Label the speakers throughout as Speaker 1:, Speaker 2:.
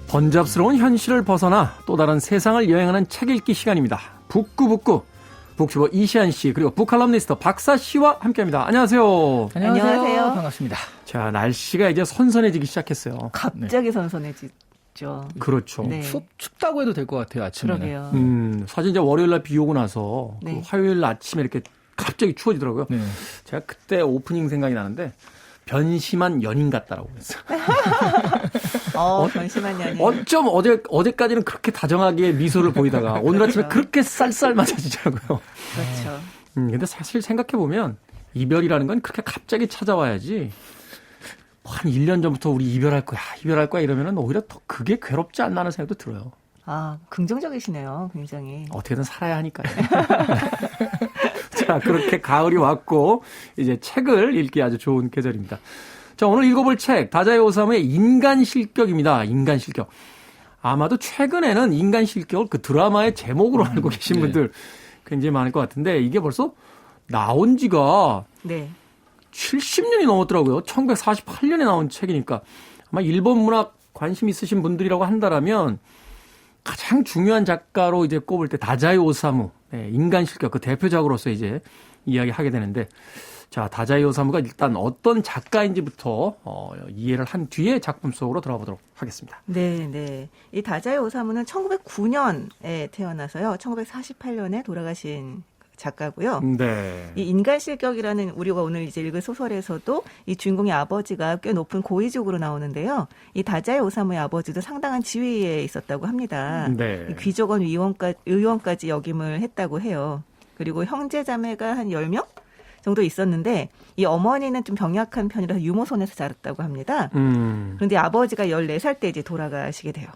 Speaker 1: 번잡스러운 현실을 벗어나 또 다른 세상을 여행하는 책 읽기 시간입니다. 북구북구 북튜버 이시안 씨 그리고 북칼럼니스트 박사 씨와 함께합니다. 안녕하세요.
Speaker 2: 안녕하세요. 반갑습니다.
Speaker 1: 자, 날씨가 이제 선선해지기 시작했어요.
Speaker 2: 갑자기 선선해지죠.
Speaker 1: 그렇죠.
Speaker 2: 네.
Speaker 3: 춥다고 해도 될 것 같아요. 아침에는.
Speaker 2: 그러게요.
Speaker 1: 사실 이제 월요일 날 비 오고 나서
Speaker 2: 네.
Speaker 1: 그 화요일 아침에 이렇게 갑자기 추워지더라고요.
Speaker 3: 네.
Speaker 1: 제가 그때 오프닝 생각이 나는데 변심한 연인 같다라고 그랬어요.
Speaker 2: 변심한 연인.
Speaker 1: 어쩜 어제까지는 그렇게 다정하게 미소를 보이다가 오늘 아침에 그렇게 쌀쌀맞아지더라고요.
Speaker 2: 그렇죠.
Speaker 1: 근데 사실 생각해보면 이별이라는 건 그렇게 갑자기 찾아와야지 한 1년 전부터 우리 이별할 거야 이러면은 오히려 더 그게 괴롭지 않나 하는 생각도 들어요.
Speaker 2: 아, 긍정적이시네요. 굉장히.
Speaker 1: 어떻게든 살아야 하니까요. 자, 그렇게 가을이 왔고 이제 책을 읽기 아주 좋은 계절입니다. 자, 오늘 읽어볼 책 다자이 오사무의 인간 실격입니다. 인간 실격. 아마도 최근에는 인간 실격을 그 드라마의 제목으로 알고 계신 분들 굉장히 많을 것 같은데 이게 벌써 나온 지가
Speaker 2: 네.
Speaker 1: 70년이 넘었더라고요. 1948년에 나온 책이니까 아마 일본 문학 관심 있으신 분들이라고 한다라면 가장 중요한 작가로 이제 꼽을 때 다자이 오사무, 인간 실격 그 대표작으로서 이제 이야기하게 되는데 자, 다자이 오사무가 일단 어떤 작가인지부터 이해를 한 뒤에 작품 속으로 들어가 보도록 하겠습니다.
Speaker 2: 네, 네. 이 다자이 오사무는 1909년에 태어나서요. 1948년에 돌아가신 작가고요.
Speaker 1: 네.
Speaker 2: 이 인간 실격이라는 우리가 오늘 이제 읽을 소설에서도 이 주인공의 아버지가 꽤 높은 고위직으로 나오는데요. 이 다자이 오사무의 아버지도 상당한 지위에 있었다고 합니다.
Speaker 1: 네.
Speaker 2: 이 귀족원 의원까지 역임을 했다고 해요. 그리고 형제 자매가 한 10명 정도 있었는데 이 어머니는 좀 병약한 편이라서 유모손에서 자랐다고 합니다. 그런데 아버지가 14살 때 이제 돌아가시게 돼요.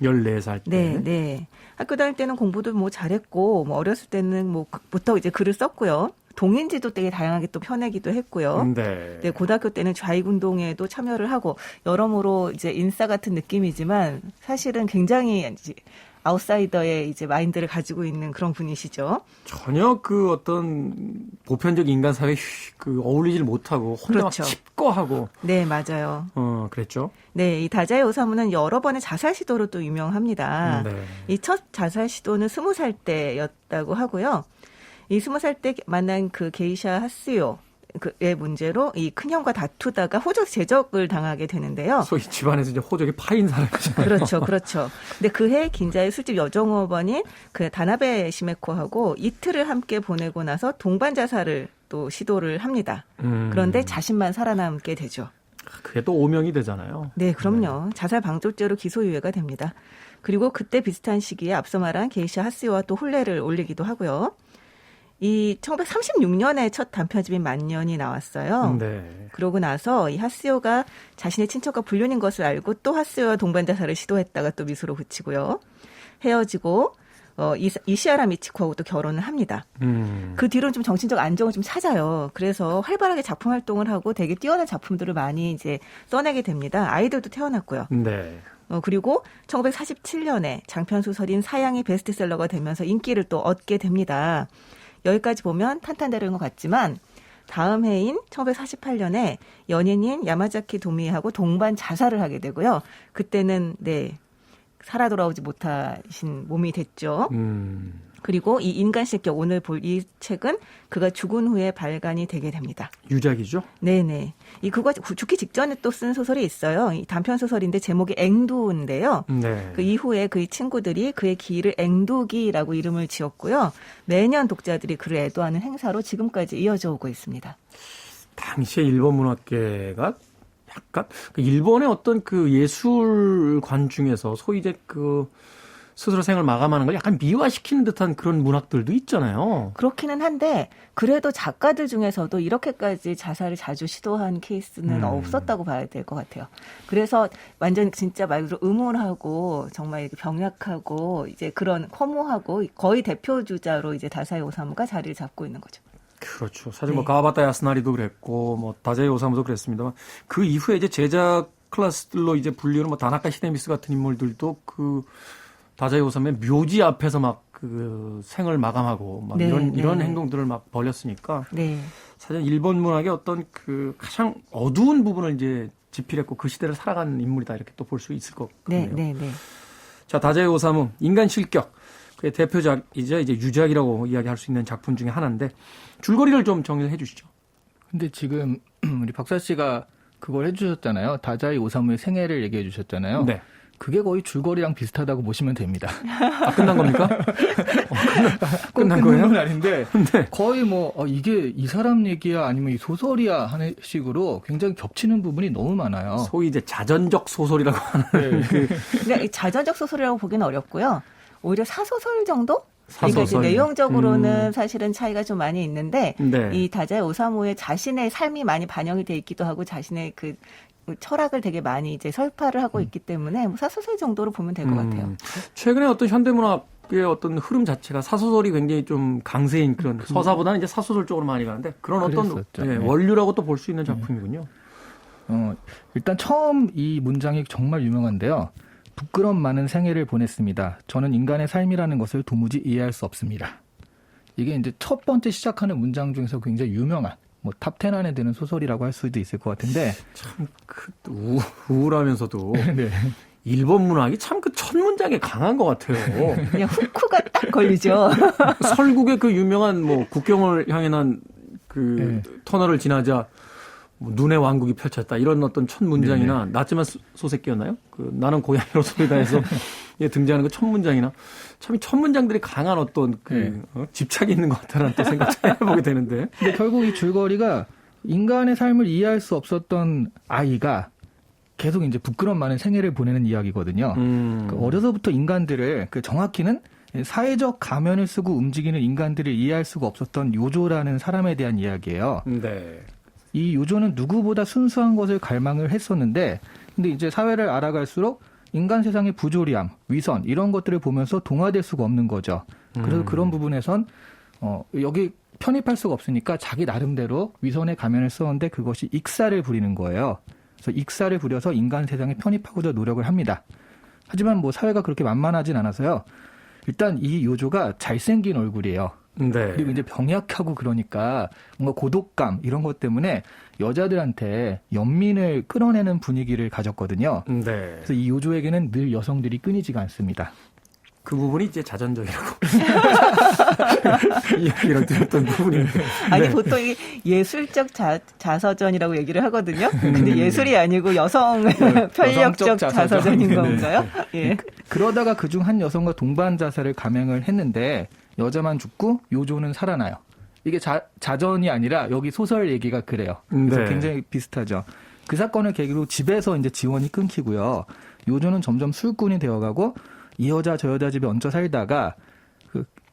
Speaker 1: 14살 때.
Speaker 2: 네, 네. 학교 다닐 때는 공부도 뭐 잘했고, 뭐 어렸을 때는 뭐부터 이제 글을 썼고요. 동인지도 되게 다양하게 또 펴내기도 했고요.
Speaker 1: 네.
Speaker 2: 네, 고등학교 때는 좌익운동에도 참여를 하고, 여러모로 이제 인싸 같은 느낌이지만 사실은 굉장히 이제 아웃사이더의 이제 마인드를 가지고 있는 그런 분이시죠.
Speaker 1: 전혀 그 어떤 보편적 인간 사회에 그 어울리질 못하고 혼자
Speaker 2: 그렇죠.
Speaker 1: 막 칩거하고.
Speaker 2: 네, 맞아요.
Speaker 1: 그랬죠.
Speaker 2: 네, 이 다자이 오사무는 여러 번의 자살 시도로 또 유명합니다.
Speaker 1: 네.
Speaker 2: 이 첫 자살 시도는 20살 때였다고 하고요. 이 20살 때 만난 그 게이샤 하스요. 그의 문제로 이 큰형과 다투다가 호적 제적을 당하게 되는데요.
Speaker 1: 소위 집안에서 이제 호적이 파인 사람이잖아요.
Speaker 2: 그렇죠, 그렇죠. 근데 그해 긴자의 술집 여종업원인 그 다나베 시메코하고 이틀을 함께 보내고 나서 동반 자살을 또 시도를 합니다. 그런데 자신만 살아남게 되죠.
Speaker 1: 그게 또 오명이 되잖아요.
Speaker 2: 네, 그럼요. 자살 방조죄로 기소유예가 됩니다. 그리고 그때 비슷한 시기에 앞서 말한 게이샤 하스요와 또 혼례를 올리기도 하고요. 이 1936년에 첫 단편집인 만년이 나왔어요.
Speaker 1: 네.
Speaker 2: 그러고 나서 이 하스요가 자신의 친척과 불륜인 것을 알고 또 하스요와 동반 자살을 시도했다가 또 미소로 그치고요. 헤어지고 이시하라 미치코하고 또 결혼을 합니다. 그 뒤로는 좀 정신적 안정을 좀 찾아요. 그래서 활발하게 작품 활동을 하고 되게 뛰어난 작품들을 많이 이제 써내게 됩니다. 아이들도 태어났고요.
Speaker 1: 네.
Speaker 2: 그리고 1947년에 장편 소설인 사양이 베스트셀러가 되면서 인기를 또 얻게 됩니다. 여기까지 보면 탄탄대로인 것 같지만 다음 해인 1948년에 연인인 야마자키 도미하고 동반 자살을 하게 되고요. 그때는 살아 돌아오지 못하신 몸이 됐죠. 그리고 이 인간 실격 오늘 볼 이 책은 그가 죽은 후에 발간이 되게 됩니다.
Speaker 1: 유작이죠?
Speaker 2: 네네. 이 그가 죽기 직전에 또 쓴 소설이 있어요. 이 단편 소설인데 제목이 앵두인데요.
Speaker 1: 네.
Speaker 2: 그 이후에 그의 친구들이 그의 기를 앵두기라고 이름을 지었고요. 매년 독자들이 그를 애도하는 행사로 지금까지 이어져 오고 있습니다.
Speaker 1: 당시에 일본 문학계가 약간 일본의 어떤 그 예술관 중에서 소위 이제 그 스스로 생을 마감하는 걸 약간 미화시키는 듯한 그런 문학들도 있잖아요.
Speaker 2: 그렇기는 한데 그래도 작가들 중에서도 이렇게까지 자살을 자주 시도한 케이스는 없었다고 봐야 될 것 같아요. 그래서 완전 진짜 말 그대로 음울하고 정말 이렇게 병약하고 이제 그런 허무하고 거의 대표 주자로 이제 다사이 오사무가 자리를 잡고 있는 거죠.
Speaker 1: 그렇죠. 사실 뭐 가와바타 야스나리도 그랬고 뭐 다자이 오사무도 그랬습니다만 그 이후에 이제 제작 클래스들로 이제 불리는 뭐 다나카 히데미스 같은 인물들도 그 다자이 오사무의 묘지 앞에서 막 그 생을 마감하고 막
Speaker 2: 네,
Speaker 1: 이런
Speaker 2: 네.
Speaker 1: 행동들을 막 벌였으니까
Speaker 2: 네.
Speaker 1: 사실 일본 문학의 어떤 그 가장 어두운 부분을 이제 집필했고 그 시대를 살아간 인물이다 이렇게 또 볼 수 있을 것
Speaker 2: 네,
Speaker 1: 같네요.
Speaker 2: 네, 네.
Speaker 1: 자, 다자이 오사무 인간 실격. 그의 대표작이자 이제 유작이라고 이야기할 수 있는 작품 중에 하나인데 줄거리를 좀 정리를 해 주시죠.
Speaker 3: 근데 지금 우리 박사 씨가 그걸 해주셨잖아요. 다자이 오사무의 생애를 얘기해 주셨잖아요.
Speaker 1: 네.
Speaker 3: 그게 거의 줄거리랑 비슷하다고 보시면 됩니다.
Speaker 1: 아, 끝난 겁니까? 끝난
Speaker 3: 꼭
Speaker 1: 거예요?
Speaker 3: 건 아닌데
Speaker 1: 네.
Speaker 3: 거의 뭐 이게 이 사람 얘기야 아니면 이 소설이야 하는 식으로 굉장히 겹치는 부분이 너무 많아요.
Speaker 1: 소위 이제 자전적 소설이라고 하는
Speaker 3: 네.
Speaker 1: 그
Speaker 2: 그러니까 이 자전적 소설이라고 보기는 어렵고요. 오히려 사소설 정도? 그러니까 이제
Speaker 1: 사소설.
Speaker 2: 내용적으로는 사실은 차이가 좀 많이 있는데
Speaker 1: 네.
Speaker 2: 이 다자이 오사무의 자신의 삶이 많이 반영이 돼 있기도 하고 자신의 그 철학을 되게 많이 이제 설파를 하고 있기 때문에 뭐 사소설 정도로 보면 될 것 같아요.
Speaker 1: 최근에 어떤 현대문학의 어떤 흐름 자체가 사소설이 굉장히 좀 강세인 그런 서사보다는 이제 사소설 쪽으로 많이 가는데 그런 어떤
Speaker 3: 그랬었죠.
Speaker 1: 예,
Speaker 3: 네.
Speaker 1: 원류라고 또 볼 수 있는 작품이군요.
Speaker 3: 일단 처음 이 문장이 정말 유명한데요. 부끄럼 많은 생애를 보냈습니다. 저는 인간의 삶이라는 것을 도무지 이해할 수 없습니다. 이게 이제 첫 번째 시작하는 문장 중에서 굉장히 유명한 뭐 탑10 안에 드는 소설이라고 할 수도 있을 것 같은데
Speaker 1: 참 우울하면서도
Speaker 3: 네.
Speaker 1: 일본 문학이 참 그 첫 문장에 강한 것 같아요.
Speaker 2: 그냥 후크가 딱 걸리죠.
Speaker 1: 설국의 그 유명한 뭐 국경을 향해 난 그
Speaker 3: 네.
Speaker 1: 터널을 지나자 뭐 눈의 왕국이 펼쳤다 이런 어떤 첫 문장이나 낮지만 소새끼였나요? 그 나는 고양이로 소리다해서 등장하는 그 첫 문장이나 참 이 첫 문장들이 강한 어떤 그 집착이 있는 것 같다는 또 생각을 해보게 되는데.
Speaker 3: 근데 결국 이 줄거리가 인간의 삶을 이해할 수 없었던 아이가 계속 이제 부끄럼 많은 생애를 보내는 이야기거든요. 그 어려서부터 인간들을 그 정확히는 사회적 가면을 쓰고 움직이는 인간들을 이해할 수가 없었던 요조라는 사람에 대한 이야기예요.
Speaker 1: 네.
Speaker 3: 이 요조는 누구보다 순수한 것을 갈망을 했었는데, 근데 이제 사회를 알아갈수록 인간 세상의 부조리함, 위선 이런 것들을 보면서 동화될 수가 없는 거죠. 그래서 그런 부분에선 여기 편입할 수가 없으니까 자기 나름대로 위선의 가면을 썼는데 그것이 익사를 부리는 거예요. 그래서 익사를 부려서 인간 세상에 편입하고자 노력을 합니다. 하지만 뭐 사회가 그렇게 만만하진 않아서요. 일단 이 요조가 잘생긴 얼굴이에요.
Speaker 1: 네.
Speaker 3: 그리고 이제 병약하고 그러니까 뭔가 고독감 이런 것 때문에 여자들한테 연민을 끌어내는 분위기를 가졌거든요.
Speaker 1: 네.
Speaker 3: 그래서 이 요조에게는 늘 여성들이 끊이지가 않습니다.
Speaker 1: 그 부분이 이제 자전적이라고 이야기를 드렸던 부분인데.
Speaker 2: 아니 보통 이 예술적 자서전이라고 얘기를 하거든요. 근데 예술이 아니고 여성 편력적 자서전인
Speaker 3: 네.
Speaker 2: 건가요? 예.
Speaker 3: 그러다가 그중 한 여성과 동반 자살을 감행을 했는데 여자만 죽고 요조는 살아나요. 이게 자전이 아니라 여기 소설 얘기가 그래요. 그래서
Speaker 1: 네.
Speaker 3: 굉장히 비슷하죠. 그 사건을 계기로 집에서 이제 지원이 끊기고요. 요조는 점점 술꾼이 되어가고 이 여자 저 여자 집에 얹혀 살다가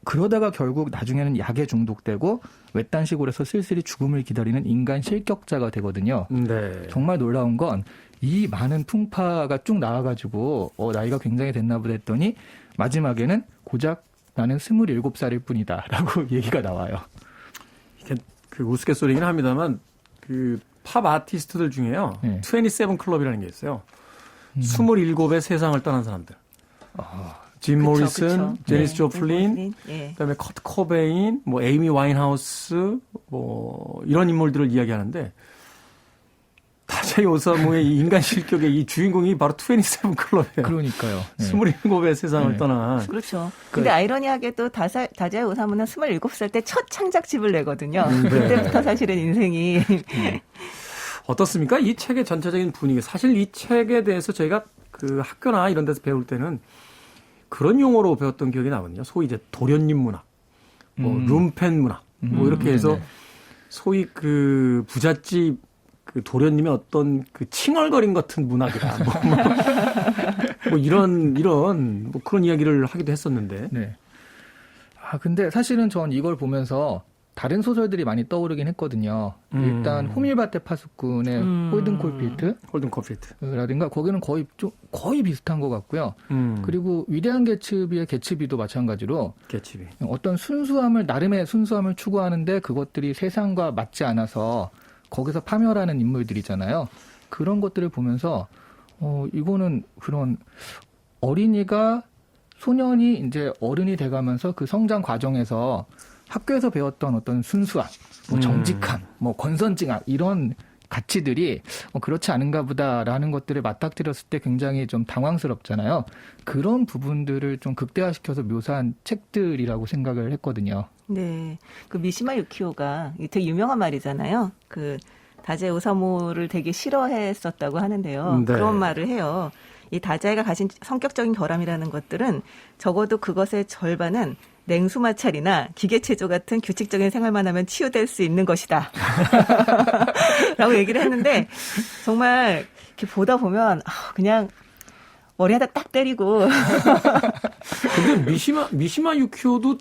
Speaker 3: 그러다가 결국 나중에는 약에 중독되고 외딴 시골에서 쓸쓸히 죽음을 기다리는 인간 실격자가 되거든요.
Speaker 1: 네.
Speaker 3: 정말 놀라운 건 이 많은 풍파가 쭉 나와가지고 나이가 굉장히 됐나 보다 했더니 마지막에는 고작 나는 27살일 뿐이다 라고 얘기가 나와요.
Speaker 1: 이게 그 우스갯소리긴 합니다만 그 팝 아티스트들 중에요.
Speaker 3: 네.
Speaker 1: 27 클럽이라는 게 있어요. 27의 세상을 떠난 사람들. 짐 모리슨, 제니스 조플린,
Speaker 2: 예.
Speaker 1: 그다음에 커트 코베인, 뭐 에이미 와인하우스, 뭐 이런 인물들을 이야기하는데 다자이 오사무의 이 인간 실격의 이 주인공이 바로 27 클럽이에요.
Speaker 3: 그러니까요. 네.
Speaker 1: 27의 세상을
Speaker 3: 네.
Speaker 1: 떠난.
Speaker 2: 그렇죠. 근데 아이러니하게도 다자이 오사무는 27살 때 첫 창작집을 내거든요. 그때부터 사실은 인생이
Speaker 1: 어떻습니까? 이 책의 전체적인 분위기. 사실 이 책에 대해서 저희가 그 학교나 이런 데서 배울 때는 그런 용어로 배웠던 기억이 나거든요. 소위 이제 도련님 문학, 뭐 룸펜 문학, 뭐 이렇게 해서
Speaker 3: 네네.
Speaker 1: 소위 그 부잣집 그 도련님의 어떤 그 칭얼거림 같은 문학이다. 뭐 이런 뭐 그런 이야기를 하기도 했었는데.
Speaker 3: 네. 근데 사실은 전 이걸 보면서 다른 소설들이 많이 떠오르긴 했거든요. 일단 호밀바테 파수꾼의 홀든 콜필트
Speaker 1: 홀든 커필트.
Speaker 3: 라든가 거기는 거의 비슷한 것 같고요. 그리고 위대한 개츠비의 개츠비도 마찬가지로
Speaker 1: 개츠비.
Speaker 3: 어떤 나름의 순수함을 추구하는데 그것들이 세상과 맞지 않아서 거기서 파멸하는 인물들이잖아요. 그런 것들을 보면서 이거는 그런 어린이가 소년이 이제 어른이 돼가면서 그 성장 과정에서 학교에서 배웠던 어떤 순수함, 뭐 정직함, 뭐 권선징악 이런 가치들이 그렇지 않은가 보다라는 것들을 맞닥뜨렸을 때 굉장히 좀 당황스럽잖아요. 그런 부분들을 좀 극대화시켜서 묘사한 책들이라고 생각을 했거든요.
Speaker 2: 네. 그 미시마 유키오가 되게 유명한 말이잖아요. 그 다자이 오사무를 되게 싫어했었다고 하는데요.
Speaker 1: 네.
Speaker 2: 그런 말을 해요. 이 다자이가 가진 성격적인 결함이라는 것들은 적어도 그것의 절반은 냉수 마찰이나 기계체조 같은 규칙적인 생활만 하면 치유될 수 있는 것이다. 라고 얘기를 했는데 정말 이렇게 보다 보면 그냥 머리 하나 딱 때리고
Speaker 1: 근데 미시마 유키오도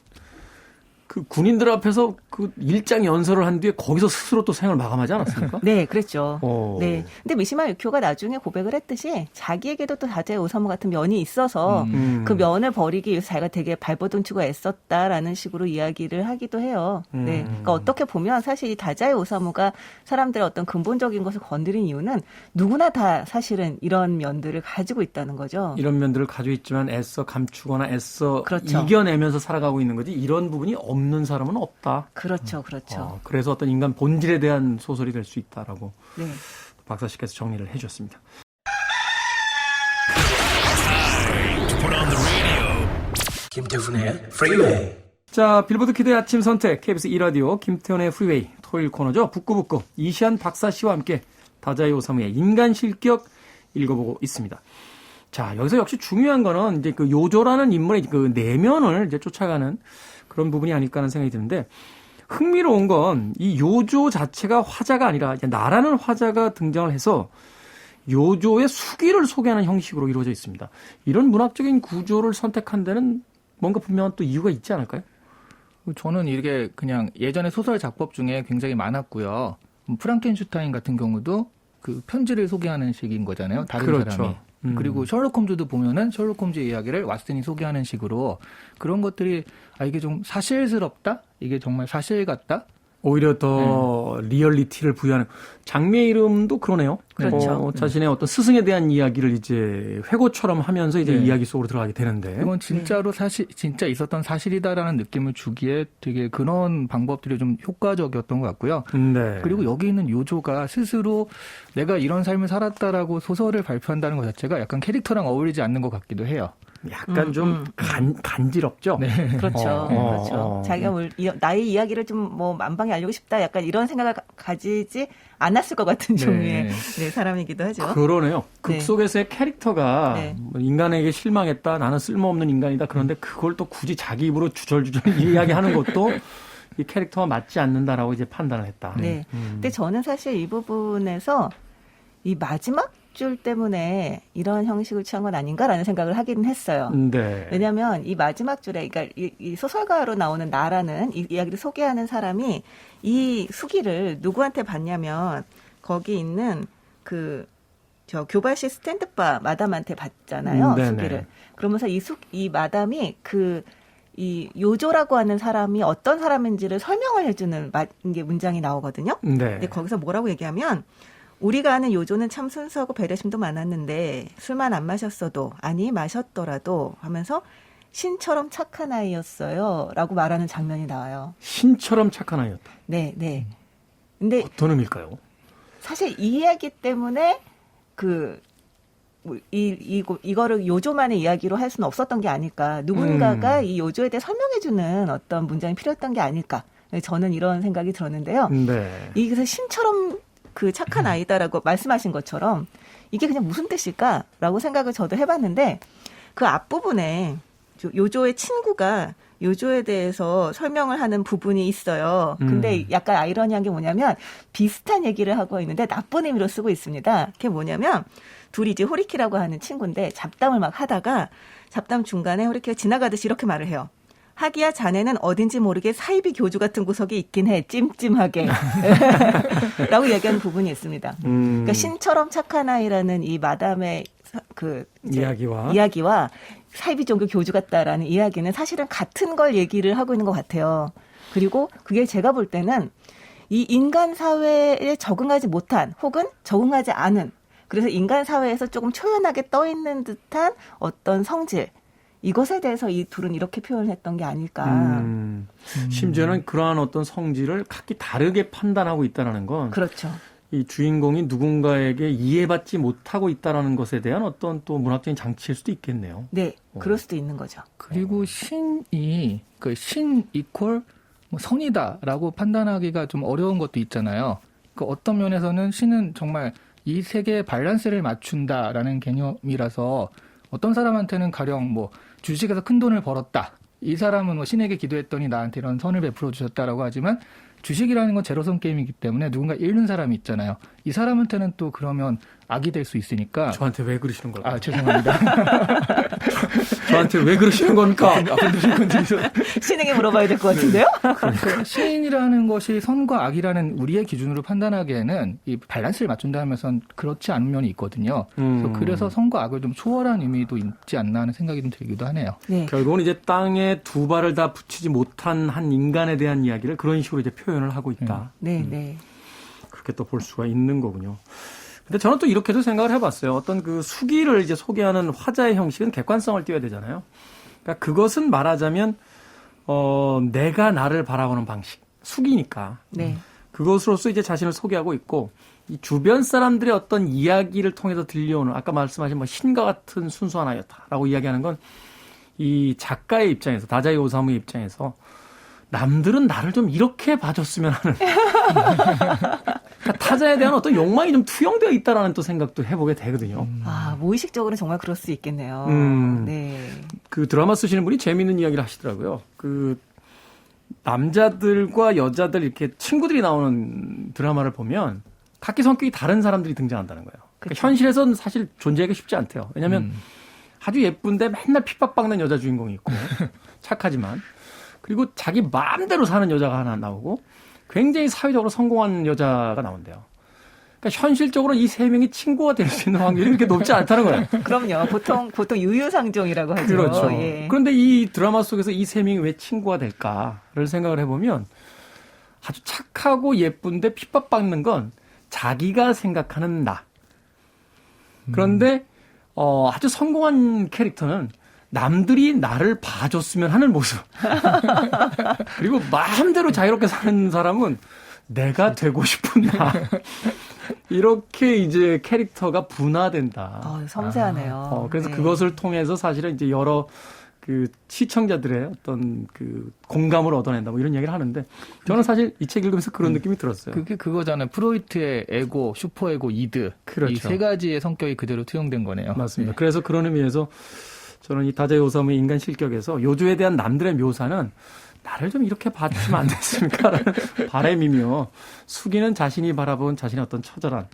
Speaker 1: 그 군인들 앞에서 그 일장 연설을 한 뒤에 거기서 스스로 또 생을 마감하지 않았습니까?
Speaker 2: 네, 그랬죠.
Speaker 1: 오.
Speaker 2: 네. 근데 미시마 유키오가 나중에 고백을 했듯이 자기에게도 또 다자이 오사무 같은 면이 있어서 그 면을 버리기 위해서 자기가 되게 발버둥 치고 애썼다라는 식으로 이야기를 하기도 해요. 네. 그러니까 어떻게 보면 사실 이 다자이 오사무가 사람들의 어떤 근본적인 것을 건드린 이유는 누구나 다 사실은 이런 면들을 가지고 있다는 거죠.
Speaker 1: 이런 면들을 가지고 있지만 애써 감추거나 애써
Speaker 2: 그렇죠.
Speaker 1: 이겨내면서 살아가고 있는 거지 이런 부분이 없는 사람은 없다.
Speaker 2: 그렇죠. 그렇죠.
Speaker 1: 그래서 어떤 인간 본질에 대한 소설이 될 수 있다라고
Speaker 2: 네.
Speaker 1: 박사 씨께서 정리를 해 주셨습니다.
Speaker 4: 김태훈의 프리웨이.
Speaker 1: 자, 빌보드 키드의 아침 선택 KBS 2라디오 김태훈의 프리웨이 토요일 코너죠. 북구북구 이시안 박사 씨와 함께 다자이 오사무의 인간 실격 읽어보고 있습니다. 자, 여기서 역시 중요한 거는 이제 그 요조라는 인물의 그 내면을 이제 쫓아가는 그런 부분이 아닐까 하는 생각이 드는데 흥미로운 건 이 요조 자체가 화자가 아니라 이제 나라는 화자가 등장을 해서 요조의 수기를 소개하는 형식으로 이루어져 있습니다. 이런 문학적인 구조를 선택한 데는 뭔가 분명한 또 이유가 있지 않을까요?
Speaker 3: 저는 이게 그냥 예전에 소설 작법 중에 굉장히 많았고요. 프랑켄슈타인 같은 경우도 그 편지를 소개하는 식인 거잖아요. 다른
Speaker 1: 그렇죠.
Speaker 3: 사람이. 그리고 셜록 홈즈도 보면은 셜록 홈즈의 이야기를 왓슨이 소개하는 식으로 그런 것들이 이게 좀 사실스럽다? 이게 정말 사실 같다?
Speaker 1: 오히려 더 리얼리티를 부여하는 장미의 이름도 그러네요.
Speaker 2: 그렇죠.
Speaker 1: 자신의 어떤 스승에 대한 이야기를 이제 회고처럼 하면서 이제
Speaker 3: 네.
Speaker 1: 이야기 속으로 들어가게 되는데.
Speaker 3: 이건 진짜로 진짜 있었던 사실이다라는 느낌을 주기에 되게 그런 방법들이 좀 효과적이었던 것 같고요.
Speaker 1: 네.
Speaker 3: 그리고 여기 있는 요조가 스스로 내가 이런 삶을 살았다라고 소설을 발표한다는 것 자체가 약간 캐릭터랑 어울리지 않는 것 같기도 해요.
Speaker 1: 약간 좀 간지럽죠.
Speaker 3: 네.
Speaker 2: 그렇죠. 그렇죠. 자기가 나의 이야기를 좀 뭐 만방에 알리고 싶다. 약간 이런 생각을 가지지 않았을 것 같은 종류의 네, 사람이기도 하죠.
Speaker 1: 그러네요. 극
Speaker 2: 네.
Speaker 1: 속에서의 캐릭터가
Speaker 2: 네.
Speaker 1: 뭐 인간에게 실망했다. 나는 쓸모없는 인간이다. 그런데 그걸 또 굳이 자기 입으로 주절주절 이야기하는 것도 이 캐릭터와 맞지 않는다라고 이제 판단을 했다.
Speaker 2: 네. 근데 저는 사실 이 부분에서 이 마지막 줄 때문에 이런 형식을 취한 건 아닌가라는 생각을 하기는 했어요.
Speaker 1: 네.
Speaker 2: 왜냐하면 이 마지막 줄에, 그러니까 이 소설가로 나오는 나라는 이 이야기를 소개하는 사람이 이 수기를 누구한테 받냐면 거기 있는 저 교바시 스탠드바 마담한테 받잖아요.
Speaker 1: 네네.
Speaker 2: 수기를. 그러면서 이 마담이 이 요조라고 하는 사람이 어떤 사람인지를 설명을 해주는 게 문장이 나오거든요.
Speaker 1: 네.
Speaker 2: 근데 거기서 뭐라고 얘기하면 우리가 아는 요조는 참 순수하고 배려심도 많았는데 술만 안 마셨어도 아니 마셨더라도 하면서 신처럼 착한 아이였어요 라고 말하는 장면이 나와요.
Speaker 1: 신처럼 착한 아이였다.
Speaker 2: 네, 네. 근데
Speaker 1: 어떤 의미일까요?
Speaker 2: 사실 이 이야기 때문에 이거를 요조만의 이야기로 할 수는 없었던 게 아닐까. 누군가가 이 요조에 대해 설명해주는 어떤 문장이 필요했던 게 아닐까. 저는 이런 생각이 들었는데요.
Speaker 1: 네.
Speaker 2: 그래서 신처럼 착한 아이다라고 말씀하신 것처럼 이게 그냥 무슨 뜻일까라고 생각을 저도 해봤는데 그 앞부분에 요조의 친구가 요조에 대해서 설명을 하는 부분이 있어요. 근데 약간 아이러니한 게 뭐냐면 비슷한 얘기를 하고 있는데 나쁜 의미로 쓰고 있습니다. 그게 뭐냐면 둘이 이제 호리키라고 하는 친구인데 잡담을 막 하다가 잡담 중간에 호리키가 지나가듯이 이렇게 말을 해요. 하기야 자네는 어딘지 모르게 사이비 교주 같은 구석이 있긴 해. 찜찜하게. 라고 얘기하는 부분이 있습니다. 그러니까 신처럼 착한 아이라는 이 마담의 이야기와 사이비 종교 교주 같다라는 이야기는 사실은 같은 걸 얘기를 하고 있는 것 같아요. 그리고 그게 제가 볼 때는 이 인간 사회에 적응하지 못한 혹은 적응하지 않은 그래서 인간 사회에서 조금 초연하게 떠 있는 듯한 어떤 성질 이것에 대해서 이 둘은 이렇게 표현했던 게 아닐까.
Speaker 1: 심지어는 그러한 어떤 성질을 각기 다르게 판단하고 있다는 건
Speaker 2: 그렇죠.
Speaker 1: 이 주인공이 누군가에게 이해받지 못하고 있다는 것에 대한 어떤 또 문학적인 장치일 수도 있겠네요.
Speaker 2: 네, 그럴 수도 있는 거죠.
Speaker 3: 그리고 신이 그 신 이퀄 뭐 선이다라고 판단하기가 좀 어려운 것도 있잖아요. 그 어떤 면에서는 신은 정말 이 세계의 밸런스를 맞춘다라는 개념이라서 어떤 사람한테는 가령 뭐 주식에서 큰 돈을 벌었다. 이 사람은 뭐 신에게 기도했더니 나한테 이런 선을 베풀어 주셨다라고 하지만 주식이라는 건 제로섬 게임이기 때문에 누군가 잃는 사람이 있잖아요. 이 사람한테는 또 그러면 악이 될 수 있으니까.
Speaker 1: 저한테 왜 그러시는 걸까요?
Speaker 3: 아, 죄송합니다.
Speaker 1: 저한테 왜 그러시는 겁니까?
Speaker 2: 신에게 물어봐야 될 것 같은데요?
Speaker 3: 그러니까 신이라는 것이 선과 악이라는 우리의 기준으로 판단하기에는 이 밸런스를 맞춘다 하면서 그렇지 않은 면이 있거든요. 그래서 선과 악을 좀 초월한 의미도 있지 않나 하는 생각이 좀 들기도 하네요.
Speaker 2: 네.
Speaker 1: 결국은 이제 땅에 두 발을 다 붙이지 못한 한 인간에 대한 이야기를 그런 식으로 이제 표현을 하고 있다.
Speaker 2: 네, 네.
Speaker 1: 그렇게 또 볼 수가 있는 거군요. 근데 저는 또 이렇게도 생각을 해봤어요. 어떤 그 수기를 이제 소개하는 화자의 형식은 객관성을 띄워야 되잖아요. 그러니까 그것은 말하자면 내가 나를 바라보는 방식, 수기니까.
Speaker 2: 네.
Speaker 1: 그것으로서 이제 자신을 소개하고 있고 이 주변 사람들의 어떤 이야기를 통해서 들려오는 아까 말씀하신 뭐 신과 같은 순수한 아이였다라고 이야기하는 건 이 작가의 입장에서 다자이 오사무의 입장에서 남들은 나를 좀 이렇게 봐줬으면 하는 그러니까 타자에 대한 어떤 욕망이 좀 투영되어 있다라는 또 생각도 해보게 되거든요.
Speaker 2: 아, 무의식적으로 정말 그럴 수 있겠네요. 네.
Speaker 1: 그 드라마 쓰시는 분이 재미있는 이야기를 하시더라고요. 그 남자들과 여자들 이렇게 친구들이 나오는 드라마를 보면 각기 성격이 다른 사람들이 등장한다는 거예요. 그러니까 현실에서는 사실 존재하기가 쉽지 않대요. 왜냐하면 아주 예쁜데 맨날 핍박받는 여자 주인공이 있고 착하지만 그리고 자기 마음대로 사는 여자가 하나 나오고 굉장히 사회적으로 성공한 여자가 나온대요. 그러니까 현실적으로 이 세 명이 친구가 될 수 있는 확률이 그렇게 높지 않다는 거예요.
Speaker 2: 그럼요. 보통 유유상종이라고 하죠.
Speaker 1: 그렇죠.
Speaker 2: 예.
Speaker 1: 그런데 이 드라마 속에서 이 세 명이 왜 친구가 될까를 생각을 해보면 아주 착하고 예쁜데 핍박받는 건 자기가 생각하는 나. 그런데 아주 성공한 캐릭터는 남들이 나를 봐줬으면 하는 모습. 그리고 마음대로 자유롭게 사는 사람은 내가 되고 싶은 나. 이렇게 이제 캐릭터가 분화된다.
Speaker 2: 섬세하네요.
Speaker 1: 그래서
Speaker 2: 네.
Speaker 1: 그것을 통해서 사실은 이제 여러 그 시청자들의 어떤 그 공감을 얻어낸다 뭐 이런 얘기를 하는데 저는 사실 이 책 읽으면서 그런 느낌이 들었어요.
Speaker 3: 그게 그거잖아요. 프로이트의 에고, 슈퍼에고, 이드.
Speaker 1: 그렇죠.
Speaker 3: 이 세 가지의 성격이 그대로 투영된 거네요.
Speaker 1: 맞습니다.
Speaker 3: 네.
Speaker 1: 그래서 그런 의미에서 저는 이 다자이 오사무의 인간 실격에서 요조에 대한 남들의 묘사는 나를 좀 이렇게 봐주시면 안 됐습니까? 라는 바람이며 수기는 자신이 바라본 자신의 어떤 처절한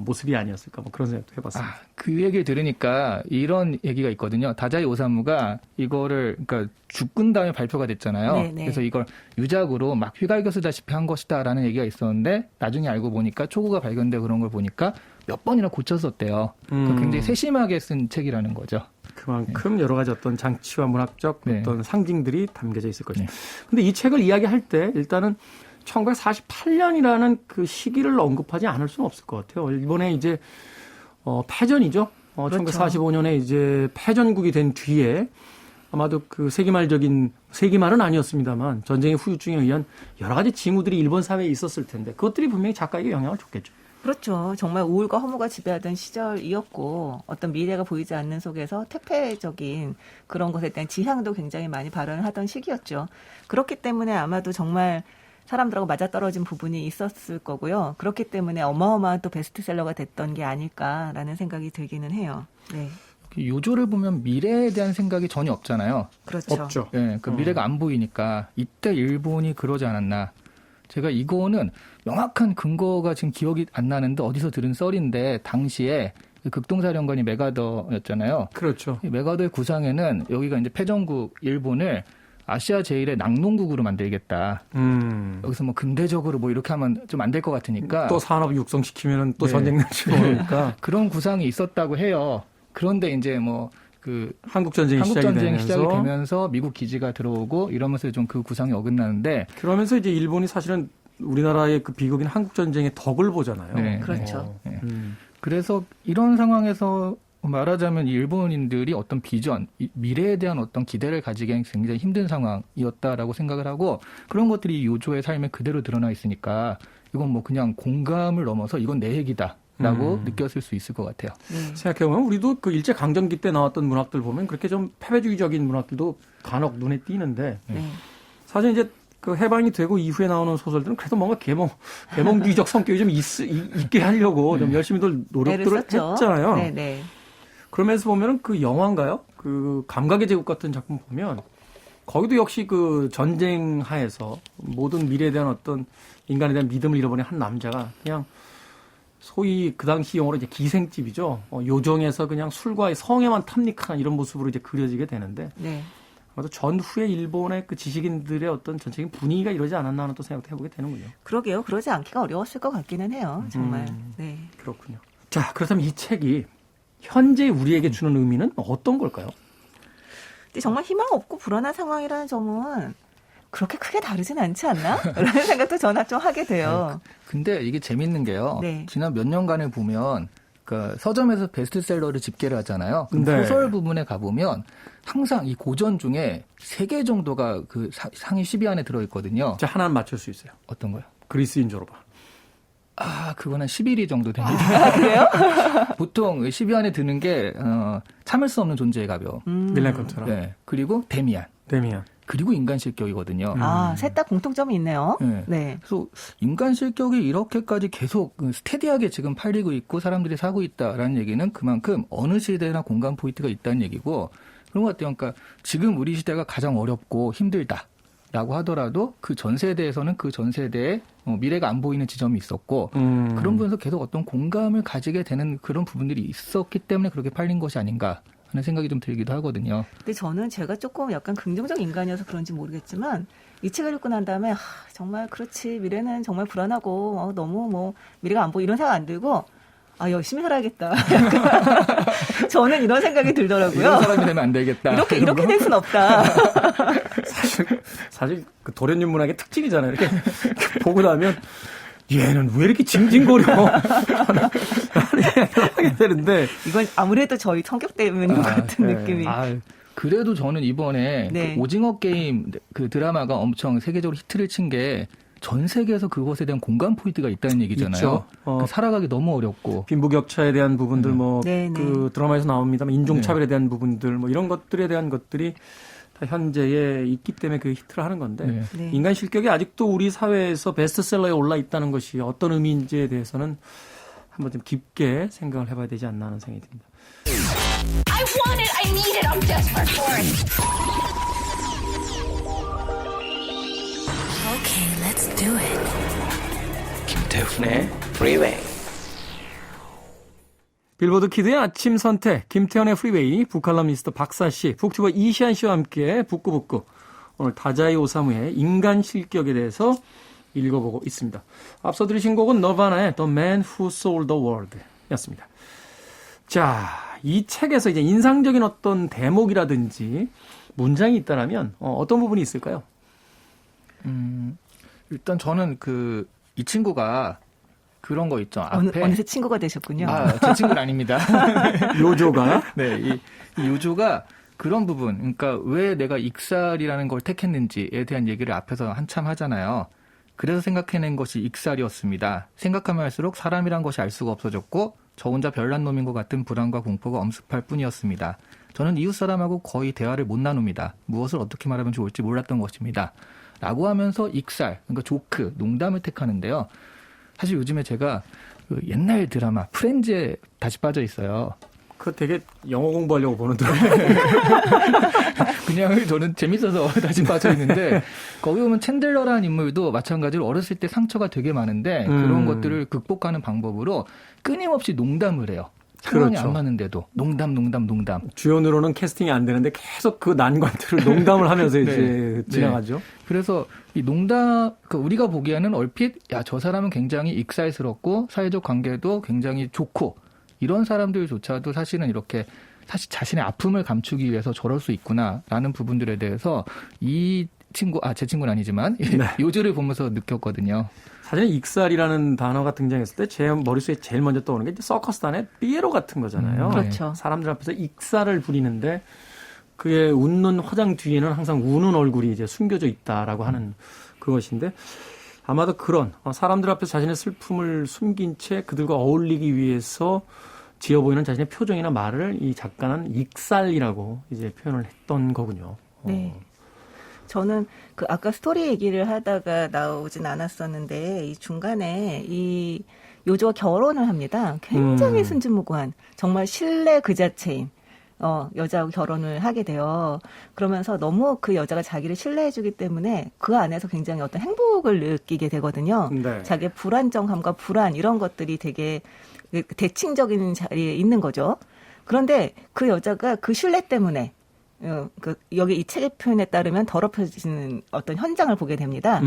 Speaker 1: 모습이 아니었을까 뭐 그런 생각도 해봤습니다.
Speaker 3: 그 얘기를 들으니까 이런 얘기가 있거든요. 다자이 오사무가 이거를 그러니까 죽은 다음에 발표가 됐잖아요.
Speaker 2: 네네.
Speaker 3: 그래서 이걸 유작으로 막 휘갈겨 쓰다시피 한 것이다라는 얘기가 있었는데 나중에 알고 보니까 초고가 발견되고 그런 걸 보니까 몇 번이나 고쳤었대요. 그러니까 굉장히 세심하게 쓴 책이라는 거죠.
Speaker 1: 그만큼 여러 가지 어떤 장치와 문학적
Speaker 3: 네.
Speaker 1: 어떤 상징들이 담겨져 있을 것이죠.
Speaker 3: 네.
Speaker 1: 근데 이 책을 이야기할 때 일단은 1948년이라는 그 시기를 언급하지 않을 수는 없을 것 같아요. 이번에 이제 패전이죠.
Speaker 2: 그렇죠.
Speaker 1: 1945년에 이제 패전국이 된 뒤에 아마도 그 세기말은 아니었습니다만 전쟁의 후유증에 의한 여러 가지 징후들이 일본 사회에 있었을 텐데 그것들이 분명히 작가에게 영향을 줬겠죠.
Speaker 2: 그렇죠. 정말 우울과 허무가 지배하던 시절이었고 어떤 미래가 보이지 않는 속에서 퇴폐적인 그런 것에 대한 지향도 굉장히 많이 발언하던 시기였죠. 그렇기 때문에 아마도 정말 사람들하고 맞아떨어진 부분이 있었을 거고요. 그렇기 때문에 어마어마한 또 베스트셀러가 됐던 게 아닐까라는 생각이 들기는 해요. 네.
Speaker 3: 요조를 보면 미래에 대한 생각이 전혀 없잖아요.
Speaker 2: 그렇죠.
Speaker 1: 없죠.
Speaker 3: 네, 그 미래가 안 보이니까 이때 일본이 그러지 않았나. 제가 이거는 명확한 근거가 지금 기억이 안 나는데 어디서 들은 썰인데 당시에 극동사령관이 메가더였잖아요.
Speaker 1: 그렇죠.
Speaker 3: 이 메가더의 구상에는 여기가 이제 패전국 일본을 아시아 제일의 낙농국으로 만들겠다. 여기서 뭐 근대적으로 뭐 이렇게 하면 좀 안 될 것 같으니까
Speaker 1: 또 산업 육성시키면은 또
Speaker 3: 네.
Speaker 1: 전쟁 날지 모르니까
Speaker 3: 그런 구상이 있었다고 해요. 그런데 이제 뭐 그
Speaker 1: 한국 전쟁이
Speaker 3: 시작이 되면서 미국 기지가 들어오고 이러면서 좀 그 구상이 어긋나는데
Speaker 1: 그러면서 이제 일본이 사실은 우리나라의 그 비극인 한국 전쟁의 덕을 보잖아요.
Speaker 3: 네.
Speaker 2: 그렇죠.
Speaker 3: 네.
Speaker 1: 음.
Speaker 3: 그래서 이런 상황에서 말하자면 이 일본인들이 어떤 비전, 미래에 대한 어떤 기대를 가지기엔 굉장히 힘든 상황이었다라고 생각을 하고 그런 것들이 요조의 삶에 그대로 드러나 있으니까 이건 뭐 그냥 공감을 넘어서 이건 내 얘기다라고 느꼈을 수 있을 것 같아요.
Speaker 1: 생각해보면 우리도 그 일제 강점기 때 나왔던 문학들 보면 그렇게 좀 패배주의적인 문학들도 간혹 눈에 띄는데
Speaker 2: 네.
Speaker 1: 사실 이제 그 해방이 되고 이후에 나오는 소설들은 그래도 뭔가 계몽주의적 성격이 좀 있게 하려고 좀 열심히들 노력들을 했잖아요.
Speaker 2: 네네.
Speaker 1: 그러면서 보면은 그 영화인가요? 그 감각의 제국 같은 작품 보면 거기도 역시 그 전쟁 하에서 모든 미래에 대한 어떤 인간에 대한 믿음을 잃어버린 한 남자가 그냥 소위 그 당시 용어로 이제 기생집이죠. 요정에서 그냥 술과 성에만 탐닉하는 이런 모습으로 이제 그려지게 되는데
Speaker 2: 네.
Speaker 1: 아마도 전후에 일본의 그 지식인들의 어떤 전체적인 분위기가 이러지 않았나 하는 또 생각도 해보게 되는군요.
Speaker 2: 그러게요. 그러지 않기가 어려웠을 것 같기는 해요. 정말. 네.
Speaker 1: 그렇군요. 자, 그렇다면 이 책이 현재 우리에게 주는 의미는 어떤 걸까요?
Speaker 2: 근데 정말 희망 없고 불안한 상황이라는 점은 그렇게 크게 다르진 않지 않나? 이런 생각도 저는 좀 하게 돼요.
Speaker 3: 근데 이게 재밌는 게요.
Speaker 2: 네.
Speaker 3: 지난 몇 년간을 보면 그러니까 서점에서 베스트셀러를 집계를 하잖아요. 그럼
Speaker 1: 네.
Speaker 3: 소설 부분에 가보면 항상 이 고전 중에 3개 정도가 그 상위 10위 안에 들어있거든요.
Speaker 1: 자, 하나는 맞출 수 있어요.
Speaker 3: 어떤 거요?
Speaker 1: 그리스인 졸업아.
Speaker 3: 그건 한 11위 정도 됩니다.
Speaker 2: 그래요?
Speaker 3: 보통 10위 안에 드는 게 참을 수 없는 존재의 가벼움.
Speaker 1: 밀란 컨트라.
Speaker 3: 네. 그리고 데미안.
Speaker 1: 데미안.
Speaker 3: 그리고 인간 실격이거든요.
Speaker 2: 셋 다 공통점이 있네요.
Speaker 3: 네.
Speaker 2: 네.
Speaker 3: 그래서 인간 실격이 이렇게까지 계속 스테디하게 지금 팔리고 있고 사람들이 사고 있다라는 얘기는 그만큼 어느 시대나 공감 포인트가 있다는 얘기고 그런 것 같아요. 그러니까 지금 우리 시대가 가장 어렵고 힘들다라고 하더라도 그 전 세대에서는 그 전 세대의 미래가 안 보이는 지점이 있었고 그런 부분에서 계속 어떤 공감을 가지게 되는 그런 부분들이 있었기 때문에 그렇게 팔린 것이 아닌가 하는 생각이 좀 들기도 하거든요.
Speaker 2: 근데 저는 제가 조금 약간 긍정적 인간이어서 그런지 모르겠지만 이 책을 읽고 난 다음에 정말 그렇지 미래는 정말 불안하고 너무 뭐 미래가 안 보이 이런 생각 안 들고 열심히 살아야겠다. 저는 이런 생각이 들더라고요.
Speaker 3: 이런 사람이 되면 안 되겠다.
Speaker 2: 이렇게 될 순 없다.
Speaker 1: 사실 그 도련님 문학의 특징이잖아요. 이렇게 보고 나면 얘는 왜 이렇게 징징거려 하게 되는데
Speaker 2: 이건 아무래도 저희 성격 때문인 것 같은
Speaker 1: 네.
Speaker 2: 느낌이.
Speaker 3: 그래도 저는 이번에
Speaker 2: 네.
Speaker 3: 그 오징어 게임 그 드라마가 엄청 세계적으로 히트를 친 게 전 세계에서 그것에 대한 공감 포인트가 있다는 얘기잖아요.
Speaker 1: 있죠.
Speaker 3: 살아가기 너무 어렵고.
Speaker 1: 빈부격차에 대한 부분들
Speaker 2: 네, 네.
Speaker 1: 그 드라마에서 나옵니다만 인종차별에 대한 부분들 뭐 이런 것들에 대한 것들이 다 현재에 있기 때문에 그 히트를 하는 건데
Speaker 3: 네.
Speaker 2: 네.
Speaker 1: 인간 실격이 아직도 우리 사회에서 베스트셀러에 올라 있다는 것이 어떤 의미인지에 대해서는 한번 좀 깊게 생각을 해봐야 되지 않나 하는 생각이 듭니다.
Speaker 5: I want it. I need it. I'm desperate for it.
Speaker 6: Okay, let's do it.
Speaker 4: 김태훈의 Freeway.
Speaker 1: 빌보드 키드의 아침 선택, 김태현의 프리웨이, 북칼럼니스트 박사씨, 북튜버 이시안씨와 함께 북구북구 오늘 다자이 오사무의 인간 실격에 대해서 읽어보고 있습니다. 앞서 들으신 곡은 너바나의 The Man Who Sold the World 였습니다. 자, 이 책에서 이제 인상적인 어떤 대목이라든지 문장이 있다라면 어떤 부분이 있을까요?
Speaker 3: 일단 저는 이 친구가 그런 거 있죠. 앞에
Speaker 2: 어느새 친구가 되셨군요.
Speaker 3: 제 친구는 아닙니다.
Speaker 1: 요조가
Speaker 3: 네, 이 요조가 그런 부분, 그러니까 왜 내가 익살이라는 걸 택했는지에 대한 얘기를 앞에서 한참 하잖아요. 그래서 생각해낸 것이 익살이었습니다. 생각하면 할수록 사람이란 것이 알 수가 없어졌고 저 혼자 별난 놈인 것 같은 불안과 공포가 엄습할 뿐이었습니다. 저는 이웃 사람하고 거의 대화를 못 나눕니다. 무엇을 어떻게 말하면 좋을지 몰랐던 것입니다. 라고 하면서 익살, 그러니까 조크, 농담을 택하는데요. 사실 요즘에 제가 그 옛날 드라마 프렌즈에 다시 빠져 있어요.
Speaker 1: 그거 되게 영어 공부하려고 보는 드라마.
Speaker 3: 그냥 저는 재밌어서 다시 빠져 있는데 거기 보면 챈들러라는 인물도 마찬가지로 어렸을 때 상처가 되게 많은데 그런 것들을 극복하는 방법으로 끊임없이 농담을 해요. 상황이
Speaker 1: 그렇죠.
Speaker 3: 안 맞는데도 농담.
Speaker 1: 주연으로는 캐스팅이 안 되는데 계속 그 난관들을 농담을 하면서 이제 지나가죠.
Speaker 3: 그래서 이 농담, 그러니까 우리가 보기에는 얼핏 저 사람은 굉장히 익살스럽고 사회적 관계도 굉장히 좋고 이런 사람들조차도 사실은 이렇게 사실 자신의 아픔을 감추기 위해서 저럴 수 있구나라는 부분들에 대해서 이 제 친구는 아니지만 요조를 보면서 느꼈거든요.
Speaker 1: 사전에 익살이라는 단어가 등장했을 때 제 머릿속에 제일 먼저 떠오르는 게 이제 서커스단의 삐에로 같은 거잖아요.
Speaker 2: 그렇죠.
Speaker 1: 사람들 앞에서 익살을 부리는데 그의 웃는 화장 뒤에는 항상 우는 얼굴이 이제 숨겨져 있다라고 하는 그것인데 아마도 그런 사람들 앞에서 자신의 슬픔을 숨긴 채 그들과 어울리기 위해서 지어 보이는 자신의 표정이나 말을 이 작가는 익살이라고 이제 표현을 했던 거군요.
Speaker 2: 네. 저는 그 아까 스토리 얘기를 하다가 나오진 않았었는데 이 중간에 이 요조가 결혼을 합니다. 굉장히 순진무구한 정말 신뢰 그 자체인 여자하고 결혼을 하게 돼요. 그러면서 너무 그 여자가 자기를 신뢰해주기 때문에 그 안에서 굉장히 어떤 행복을 느끼게 되거든요.
Speaker 1: 네.
Speaker 2: 자기의 불안정함과 불안 이런 것들이 되게 대칭적인 자리에 있는 거죠. 그런데 그 여자가 그 신뢰 때문에 여기 이 책의 표현에 따르면 더럽혀지는 어떤 현장을 보게 됩니다.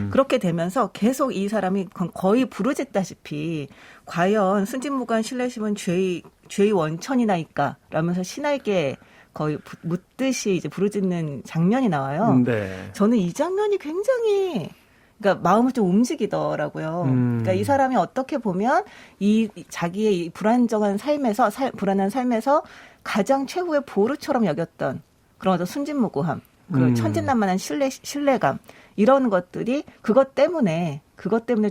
Speaker 2: 그렇게 되면서 계속 이 사람이 거의 부르짖다시피 과연 순진무구한 신뢰심은 죄의 원천이나이까 라면서 신에게 거의 묻듯이 이제 부르짖는 장면이 나와요.
Speaker 1: 네.
Speaker 2: 저는 이 장면이 굉장히 그러니까 마음을 좀 움직이더라고요. 그러니까 이 사람이 어떻게 보면 이 자기의 이 불안정한 삶에서 불안한 삶에서 가장 최후의 보루처럼 여겼던 그런 어떤 순진무구함, 그 천진난만한 신뢰감 이런 것들이 그것 때문에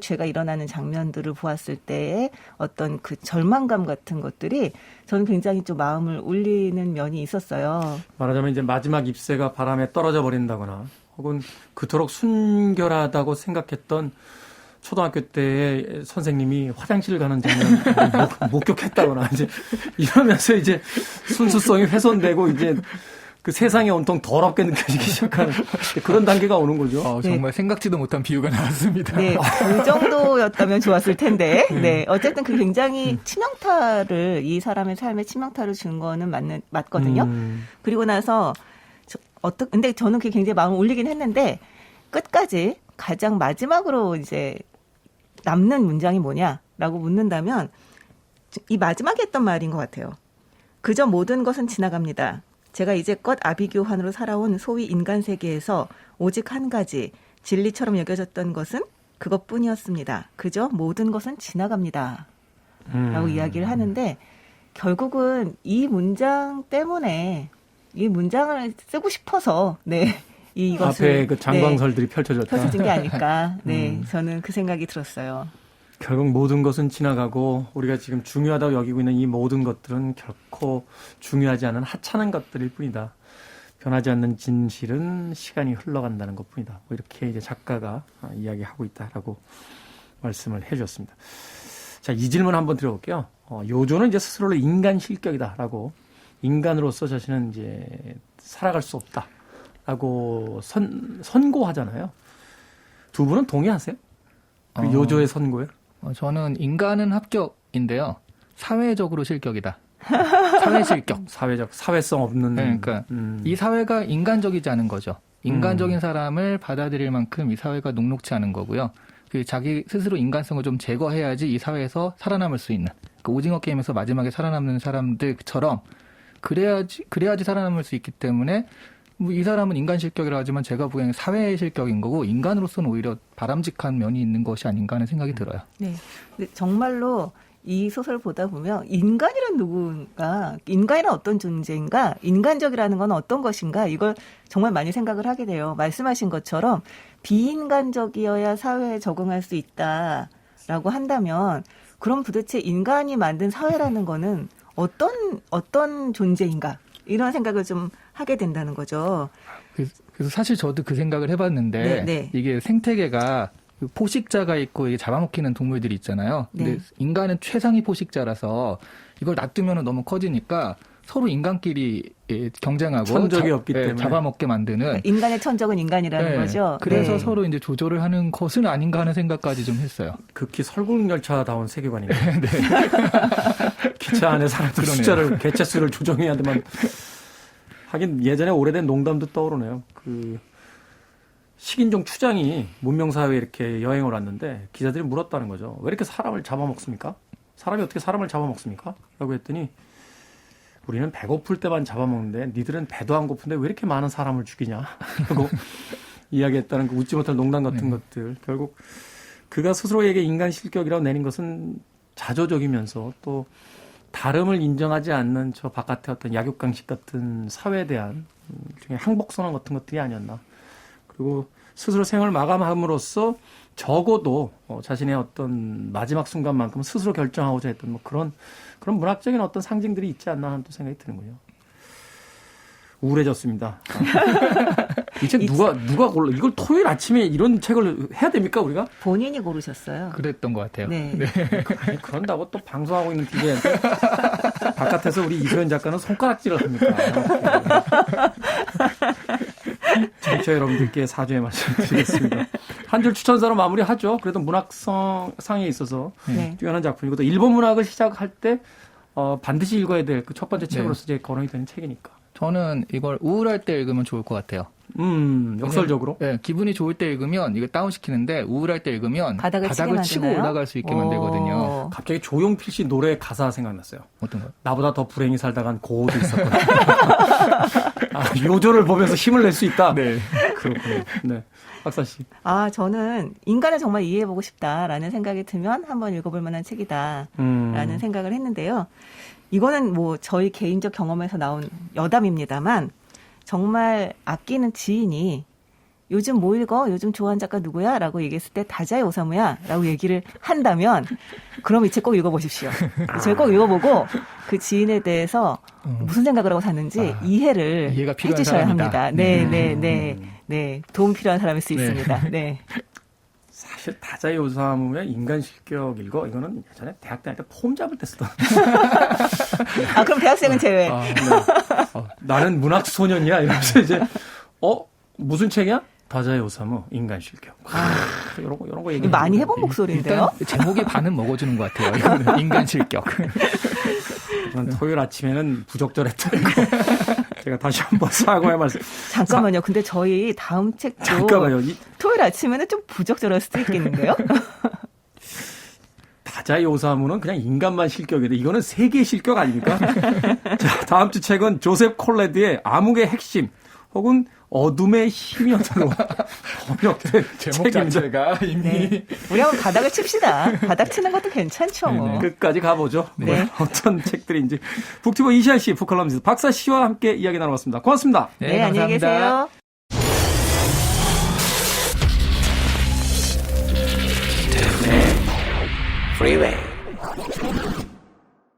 Speaker 2: 죄가 일어나는 장면들을 보았을 때의 어떤 그 절망감 같은 것들이 저는 굉장히 좀 마음을 울리는 면이 있었어요.
Speaker 1: 말하자면 이제 마지막 ip새가 바람에 떨어져 버린다거나 혹은 그토록 순결하다고 생각했던 초등학교 때의 선생님이 화장실 가는 장면 목격했다거나 이제 이러면서 이제 순수성이 훼손되고 이제 그 세상이 온통 더럽게 느껴지기 시작하는 그런 단계가 오는 거죠.
Speaker 3: 정말 생각지도 못한 비유가 나왔습니다.
Speaker 2: 네, 그 정도였다면 좋았을 텐데. 네, 어쨌든 그 굉장히 치명타를 이 사람의 삶에 치명타를 준 거는 맞거든요. 그리고 나서 근데 저는 그게 굉장히 마음을 울리긴 했는데 끝까지 가장 마지막으로 이제 남는 문장이 뭐냐라고 묻는다면 이 마지막에 했던 말인 것 같아요. 그저 모든 것은 지나갑니다. 제가 이제껏 아비규환으로 살아온 소위 인간 세계에서 오직 한 가지 진리처럼 여겨졌던 것은 그것뿐이었습니다. 그저 모든 것은 지나갑니다. 라고 이야기를 하는데 결국은 이 문장 때문에 이 문장을 쓰고 싶어서 이것을
Speaker 1: 앞에 그 장광설들이 펼쳐졌다.
Speaker 2: 펼쳐진 게 아닐까. 네, 저는 그 생각이 들었어요.
Speaker 1: 결국 모든 것은 지나가고 우리가 지금 중요하다고 여기고 있는 이 모든 것들은 결코 중요하지 않은 하찮은 것들일 뿐이다. 변하지 않는 진실은 시간이 흘러간다는 것뿐이다. 뭐 이렇게 이제 작가가 이야기하고 있다라고 말씀을 해주셨습니다. 자, 이 질문 한번 드려볼게요. 요조는 이제 스스로를 인간 실격이다라고 인간으로서 자신은 이제 살아갈 수 없다라고 선고하잖아요. 두 분은 동의하세요? 그 요조의 선고에?
Speaker 3: 저는 인간은 합격인데요. 사회적으로 실격이다. 사회 실격.
Speaker 1: 사회성 없는.
Speaker 3: 네, 그러니까 이 사회가 인간적이지 않은 거죠. 인간적인 사람을 받아들일 만큼 이 사회가 녹록치 않은 거고요. 그 자기 스스로 인간성을 좀 제거해야지 이 사회에서 살아남을 수 있는. 그 오징어 게임에서 마지막에 살아남는 사람들처럼 그래야지 살아남을 수 있기 때문에 이 사람은 인간 실격이라 하지만 제가 보기에는 사회 실격인 거고 인간으로서는 오히려 바람직한 면이 있는 것이 아닌가 하는 생각이 들어요.
Speaker 2: 네, 근데 정말로 이 소설 보다 보면 인간이란 누군가, 인간이란 어떤 존재인가, 인간적이라는 건 어떤 것인가 이걸 정말 많이 생각을 하게 돼요. 말씀하신 것처럼 비인간적이어야 사회에 적응할 수 있다라고 한다면 그럼 도대체 인간이 만든 사회라는 거는 어떤 존재인가 이런 생각을 좀 하게 된다는 거죠.
Speaker 3: 그래서 사실 저도 그 생각을 해봤는데
Speaker 2: 네.
Speaker 3: 이게 생태계가 포식자가 있고 이게 잡아먹히는 동물들이 있잖아요. 근데
Speaker 2: 네.
Speaker 3: 인간은 최상위 포식자라서 이걸 놔두면 너무 커지니까 서로 인간끼리 경쟁하고
Speaker 1: 천적이 없기 때문에
Speaker 3: 잡아먹게 만드는
Speaker 2: 인간의 천적은 인간이라는 거죠.
Speaker 3: 그래서
Speaker 2: 네.
Speaker 3: 서로 이제 조절을 하는 것은 아닌가 하는 생각까지 좀 했어요.
Speaker 1: 극히 설국열차다운 세계관이네요. 기차 안에 사람들 숫자를 개체수를 조정해야 되만. 하긴 예전에 오래된 농담도 떠오르네요. 그 식인종 추장이 문명사회에 이렇게 여행을 왔는데 기자들이 물었다는 거죠. 왜 이렇게 사람을 잡아먹습니까? 사람이 어떻게 사람을 잡아먹습니까? 라고 했더니 우리는 배고플 때만 잡아먹는데 니들은 배도 안 고픈데 왜 이렇게 많은 사람을 죽이냐? 하고 이야기했다는 그 웃지 못할 농담 같은 것들. 결국 그가 스스로에게 인간 실격이라고 내린 것은 자조적이면서 또 다름을 인정하지 않는 저 바깥의 어떤 약육강식 같은 사회에 대한 일종의 항복선언 같은 것들이 아니었나. 그리고 스스로 생을 마감함으로써 적어도 자신의 어떤 마지막 순간만큼 스스로 결정하고자 했던 뭐 그런 문학적인 어떤 상징들이 있지 않나 하는 또 생각이 드는군요. 우울해졌습니다. 이 책 누가 골라? 이걸 토요일 아침에 이런 책을 해야 됩니까, 우리가?
Speaker 2: 본인이 고르셨어요.
Speaker 3: 그랬던 것 같아요.
Speaker 2: 네.
Speaker 1: 아니, 그런다고 또 방송하고 있는 기자한테 바깥에서 우리 이소연 작가는 손가락질을 합니까? 청취자 여러분들께 사죄의 말씀 드리겠습니다. 한 줄 추천사로 마무리하죠. 그래도 문학상에 있어서
Speaker 2: 네.
Speaker 1: 뛰어난 작품이고 또 일본 문학을 시작할 때 반드시 읽어야 될 그 첫 번째 책으로서 이제 거론이 되는 책이니까.
Speaker 3: 저는 이걸 우울할 때 읽으면 좋을 것 같아요.
Speaker 1: 역설적으로.
Speaker 3: 네, 기분이 좋을 때 읽으면 이거 다운시키는데 우울할 때 읽으면
Speaker 2: 바닥을 치게
Speaker 3: 치고
Speaker 2: 만드나요?
Speaker 3: 올라갈 수 있게 만들거든요.
Speaker 1: 갑자기 조용필 씨 노래 가사 생각났어요.
Speaker 3: 어떤 거요?
Speaker 1: 나보다 더 불행히 살다간 고우도 있었거든요. 요조를 보면서 힘을 낼 수 있다.
Speaker 3: 네.
Speaker 1: 그렇군요. 네. 박사 씨.
Speaker 2: 저는 인간을 정말 이해해보고 싶다라는 생각이 들면 한번 읽어볼 만한 책이다라는 생각을 했는데요. 이거는 뭐 저희 개인적 경험에서 나온 여담입니다만 정말 아끼는 지인이 요즘 뭐 읽어? 요즘 좋아하는 작가 누구야? 라고 얘기했을 때 다자이 오사무야 라고 얘기를 한다면 그럼 이 책 꼭 읽어보십시오. 이 책 꼭 읽어보고 그 지인에 대해서 무슨 생각을 하고 사는지 이해를
Speaker 3: 이해가 필요한
Speaker 2: 해주셔야
Speaker 3: 사람이다.
Speaker 2: 합니다. 네. 도움 필요한 사람일 수 있습니다. 네.
Speaker 1: 사실 다자이 오사무의 인간 실격 읽어 이거는 예전에 대학 다닐 때 폼 잡을 때 쓰던.
Speaker 2: 그럼 대학생은 제외.
Speaker 1: 네. 나는 문학 소년이야 이러면서 이제 무슨 책이야? 다자이 오사무 인간 실격. 이런 거 얘기
Speaker 2: 많이 해본 목소리인데요.
Speaker 3: 일단 제목의 반은 먹어주는 것 같아요. 이거는 인간 실격.
Speaker 1: 토요일 아침에는 부적절했다는 거. 제가 다시 한번 사과의 말씀.
Speaker 2: 잠깐만요. 근데 저희 다음 책도
Speaker 1: 잠깐만요.
Speaker 2: 토요일 아침에는 좀 부적절할 수도 있겠는데요.
Speaker 1: 다자이 오사무는 그냥 인간만 실격인데 이거는 세계 실격 아닙니까? 자, 다음 주 책은 조셉 콜레드의 암흑의 핵심 혹은 어둠의 힘이었다고 번역된
Speaker 3: 제목
Speaker 1: 책입니다.
Speaker 3: 자체가 이미
Speaker 2: 네. 우리 한번 바닥을 칩시다. 바닥 치는 것도 괜찮죠. 뭐.
Speaker 1: 끝까지 가보죠.
Speaker 2: 네.
Speaker 1: 어떤 책들인지. 북튜버 이시안 씨, 북칼럼니스트 박사 씨와 함께 이야기 나눠봤습니다. 고맙습니다.
Speaker 2: 네, 안녕히 계세요.
Speaker 4: Freeway.